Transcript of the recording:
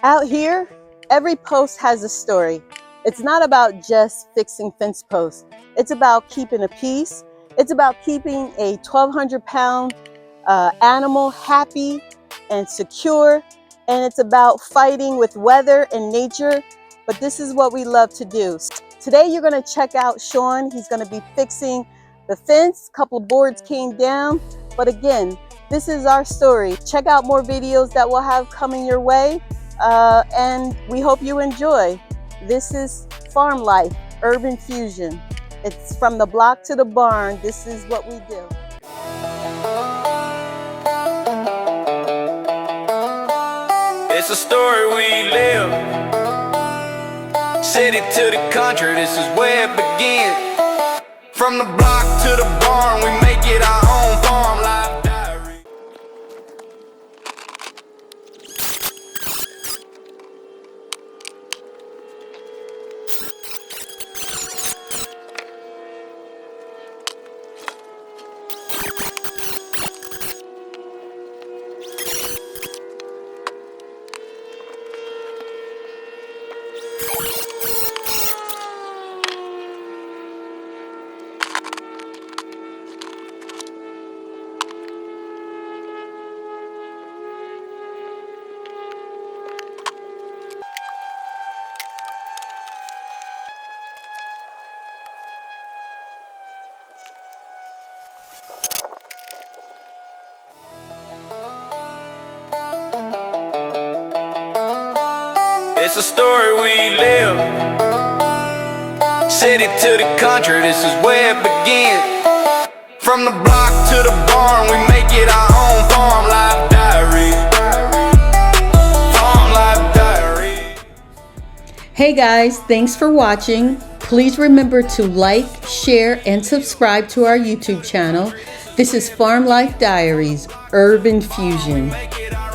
Out here, every post has a story. It's not about just fixing fence posts. It's about keeping a peace. It's about keeping a 1,200-pound animal happy and secure. And it's about fighting with weather and nature. But this is what we love to do. Today, you're going to check out Sean. He's going to be fixing the fence. A couple of boards came down. But again, this is our story. Check out more videos that we'll have coming your way. And we hope you enjoy. This is Farm Life, Urban Fusion. It's from the block to the barn. This is what we do. It's a story we live. City to the country, this is where it begins. From the block to the barn, we make it our own Farm Life Diaries. It's a story we live. City to the country, this is where it begins. From the block to the barn, we make it our own Farm Life Diaries. Farm Life Diaries. Hey guys, thanks for watching. Please remember to like, share, and subscribe to our YouTube channel. This is Farm Life Diaries, Urban Fusion. Make it our